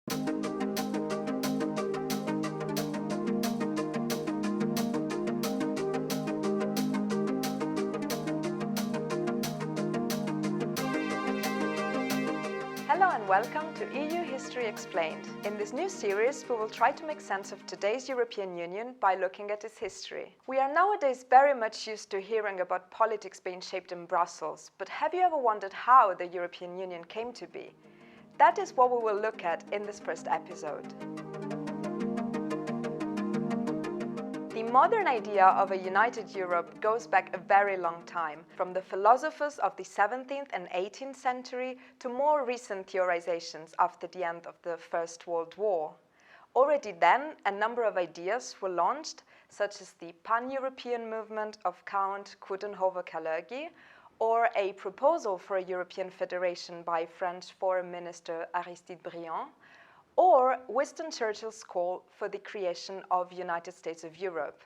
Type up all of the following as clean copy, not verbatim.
Hello and welcome to EU History Explained. In this new series, we will try to make sense of today's European Union by looking at its history. We are nowadays very much used to hearing about politics being shaped in Brussels, but have you ever wondered how the European Union came to be? That is what we will look at in this first episode. The modern idea of a united Europe goes back a very long time, from the philosophers of the 17th and 18th century to more recent theorizations after the end of the First World War. Already then, a number of ideas were launched, such as the pan-European movement of Count Coudenhove-Kalergi, or a proposal for a European federation by French Foreign Minister Aristide Briand, or Winston Churchill's call for the creation of United States of Europe.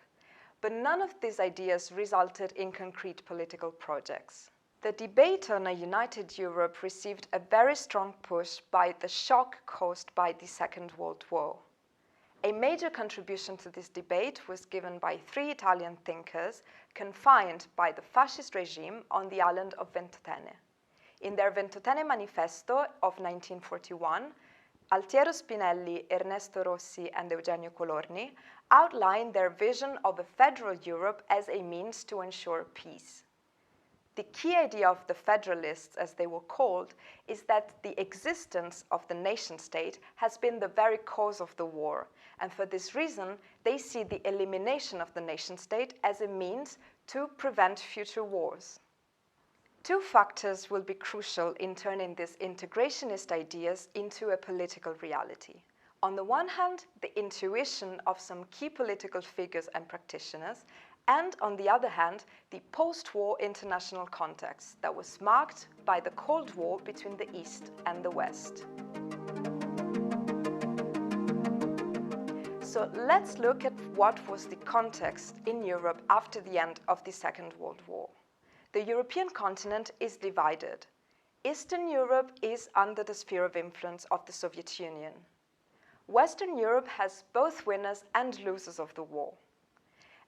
But none of these ideas resulted in concrete political projects. The debate on a united Europe received a very strong push by the shock caused by the Second World War. A major contribution to this debate was given by three Italian thinkers confined by the fascist regime on the island of Ventotene. In their Ventotene Manifesto of 1941, Altiero Spinelli, Ernesto Rossi, and Eugenio Colorni outlined their vision of a federal Europe as a means to ensure peace. The key idea of the Federalists, as they were called, is that the existence of the nation-state has been the very cause of the war, and for this reason, they see the elimination of the nation-state as a means to prevent future wars. Two factors will be crucial in turning these integrationist ideas into a political reality. On the one hand, the intuition of some key political figures and practitioners, and on the other hand, the post-war international context that was marked by the Cold War between the East and the West. So let's look at what was the context in Europe after the end of the Second World War. The European continent is divided. Eastern Europe is under the sphere of influence of the Soviet Union. Western Europe has both winners and losers of the war.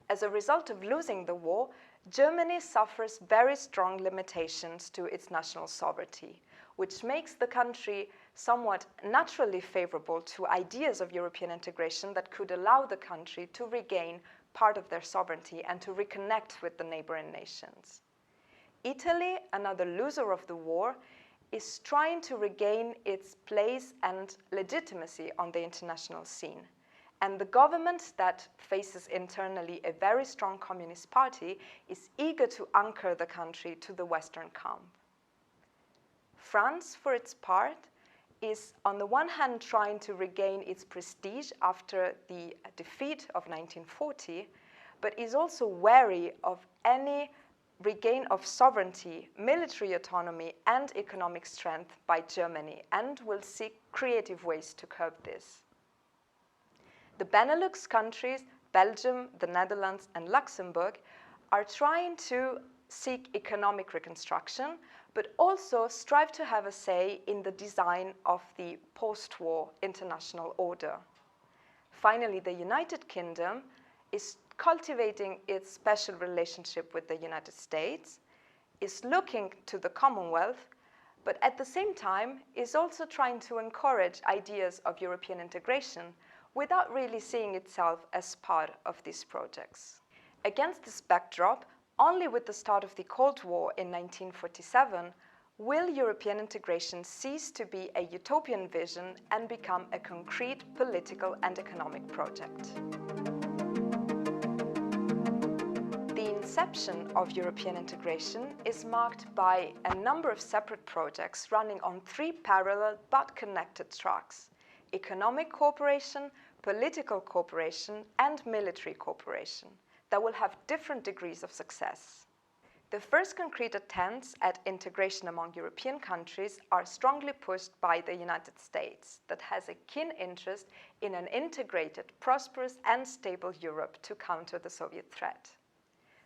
As a result of losing the war, Germany suffers very strong limitations to its national sovereignty, which makes the country somewhat naturally favorable to ideas of European integration that could allow the country to regain part of their sovereignty and to reconnect with the neighboring nations. Italy, another loser of the war, is trying to regain its place and legitimacy on the international scene. And the government that faces internally a very strong communist party is eager to anchor the country to the Western camp. France, for its part, is on the one hand trying to regain its prestige after the defeat of 1940, but is also wary of any regain of sovereignty, military autonomy, and economic strength by Germany, and will seek creative ways to curb this. The Benelux countries, Belgium, the Netherlands, and Luxembourg, are trying to seek economic reconstruction, but also strive to have a say in the design of the post-war international order. Finally, the United Kingdom is cultivating its special relationship with the United States, is looking to the Commonwealth, but at the same time is also trying to encourage ideas of European integration without really seeing itself as part of these projects. Against this backdrop, only with the start of the Cold War in 1947 will European integration cease to be a utopian vision and become a concrete political and economic project. The inception of European integration is marked by a number of separate projects running on three parallel but connected tracks: economic cooperation, political cooperation, and military cooperation that will have different degrees of success. The first concrete attempts at integration among European countries are strongly pushed by the United States, that has a keen interest in an integrated, prosperous, and stable Europe to counter the Soviet threat.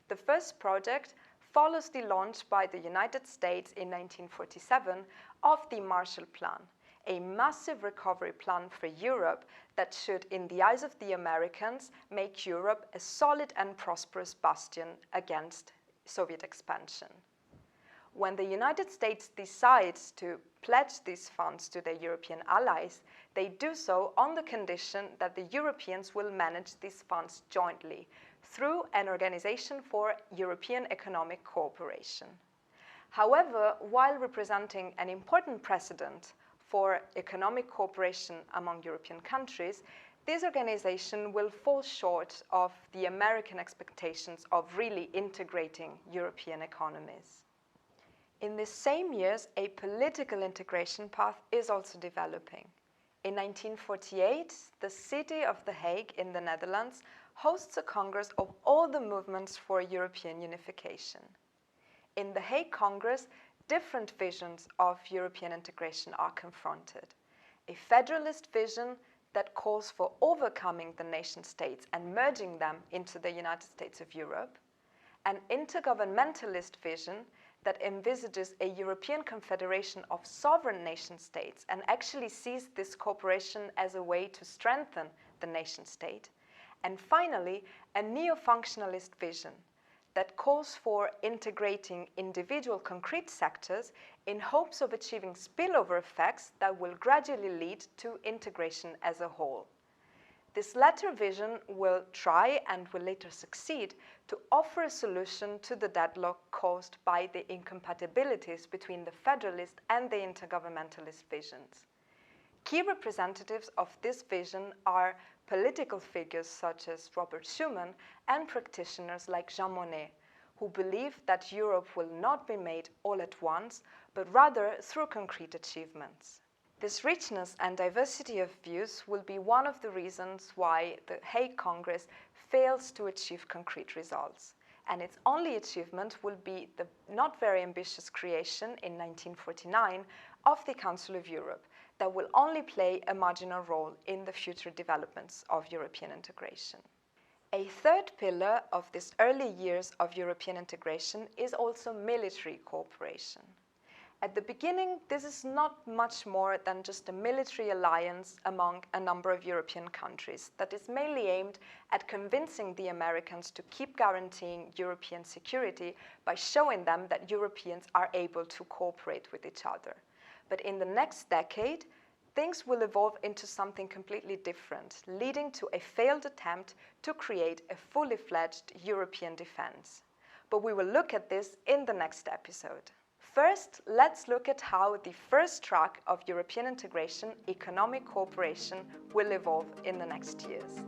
The first project follows the launch by the United States in 1947 of the Marshall Plan, a massive recovery plan for Europe that should, in the eyes of the Americans, make Europe a solid and prosperous bastion against Soviet expansion. When the United States decides to pledge these funds to their European allies, they do so on the condition that the Europeans will manage these funds jointly through an Organization for European Economic Cooperation. However, while representing an important precedent for economic cooperation among European countries, this organization will fall short of the American expectations of really integrating European economies. In the same years, a political integration path is also developing. In 1948, the city of The Hague in the Netherlands hosts a congress of all the movements for European unification. In the Hague Congress, different visions of European integration are confronted. A federalist vision that calls for overcoming the nation-states and merging them into the United States of Europe, an intergovernmentalist vision that envisages a European confederation of sovereign nation-states and actually sees this cooperation as a way to strengthen the nation-state, and finally, a neo-functionalist vision that calls for integrating individual concrete sectors in hopes of achieving spillover effects that will gradually lead to integration as a whole. This latter vision will try and will later succeed to offer a solution to the deadlock caused by the incompatibilities between the federalist and the intergovernmentalist visions. Key representatives of this vision are political figures such as Robert Schuman and practitioners like Jean Monnet, who believe that Europe will not be made all at once, but rather through concrete achievements. This richness and diversity of views will be one of the reasons why the Hague Congress fails to achieve concrete results, and its only achievement will be the not very ambitious creation in 1949 of the Council of Europe that will only play a marginal role in the future developments of European integration. A third pillar of these early years of European integration is also military cooperation. At the beginning, this is not much more than just a military alliance among a number of European countries that is mainly aimed at convincing the Americans to keep guaranteeing European security by showing them that Europeans are able to cooperate with each other. But in the next decade, things will evolve into something completely different, leading to a failed attempt to create a fully fledged European defense. But we will look at this in the next episode. First, let's look at how the first track of European integration, economic cooperation, will evolve in the next years.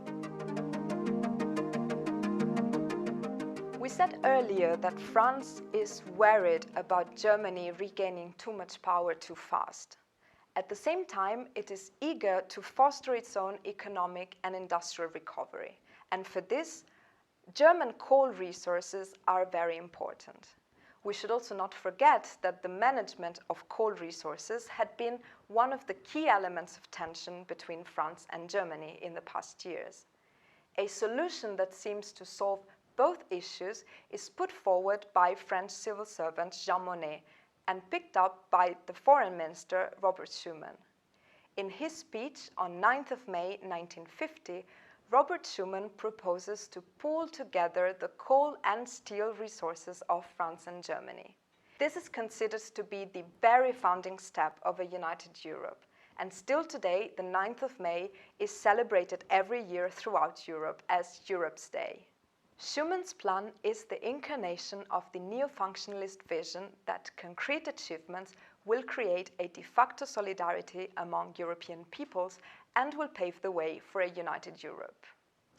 We said earlier that France is worried about Germany regaining too much power too fast. At the same time, it is eager to foster its own economic and industrial recovery. And for this, German coal resources are very important. We should also not forget that the management of coal resources had been one of the key elements of tension between France and Germany in the past years. A solution that seems to solve both issues is put forward by French civil servant Jean Monnet and picked up by the Foreign Minister Robert Schuman. In his speech on 9th of May 1950, Robert Schuman proposes to pool together the coal and steel resources of France and Germany. This is considered to be the very founding step of a united Europe, and still today, the 9th of May is celebrated every year throughout Europe as Europe's Day. Schuman's plan is the incarnation of the neo-functionalist vision that concrete achievements will create a de facto solidarity among European peoples and will pave the way for a united Europe.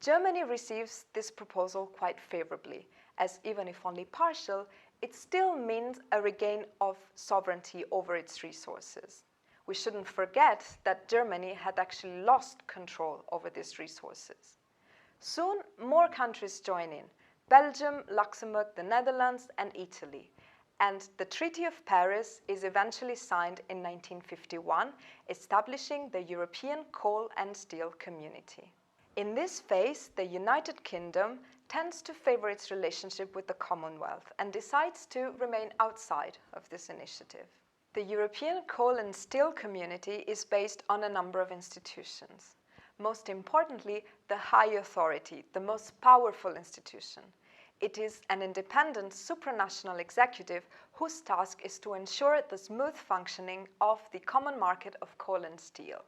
Germany receives this proposal quite favorably, as even if only partial, it still means a regain of sovereignty over its resources. We shouldn't forget that Germany had actually lost control over these resources. Soon, more countries join in: Belgium, Luxembourg, the Netherlands, and Italy. And the Treaty of Paris is eventually signed in 1951, establishing the European Coal and Steel Community. In this phase, the United Kingdom tends to favor its relationship with the Commonwealth and decides to remain outside of this initiative. The European Coal and Steel Community is based on a number of institutions. Most importantly, the High Authority, the most powerful institution. It is an independent supranational executive whose task is to ensure the smooth functioning of the common market of coal and steel.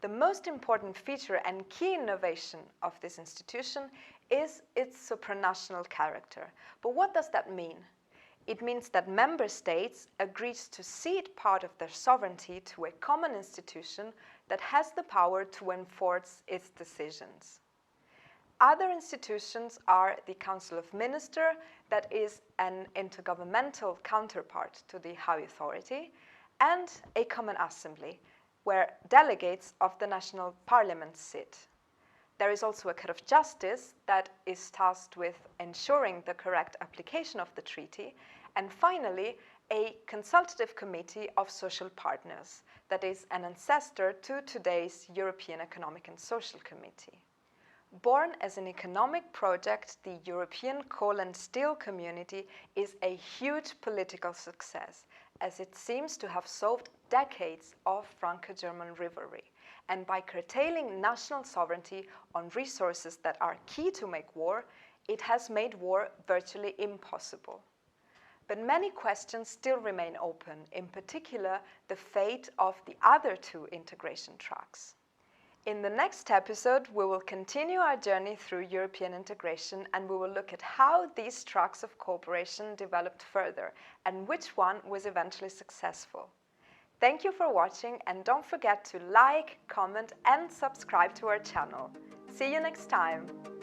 The most important feature and key innovation of this institution is its supranational character. But what does that mean? It means that member states agree to cede part of their sovereignty to a common institution that has the power to enforce its decisions. Other institutions are the Council of Ministers, that is an intergovernmental counterpart to the High Authority, and a Common Assembly, where delegates of the national parliaments sit. There is also a Court of Justice that is tasked with ensuring the correct application of the treaty, and finally, a consultative committee of social partners, that is an ancestor to today's European Economic and Social Committee. Born as an economic project, the European Coal and Steel Community is a huge political success, as it seems to have solved decades of Franco-German rivalry, and by curtailing national sovereignty on resources that are key to make war, it has made war virtually impossible. But many questions still remain open, in particular the fate of the other two integration tracks. In the next episode, we will continue our journey through European integration, and we will look at how these tracks of cooperation developed further and which one was eventually successful. Thank you for watching, and don't forget to like, comment and subscribe to our channel. See you next time!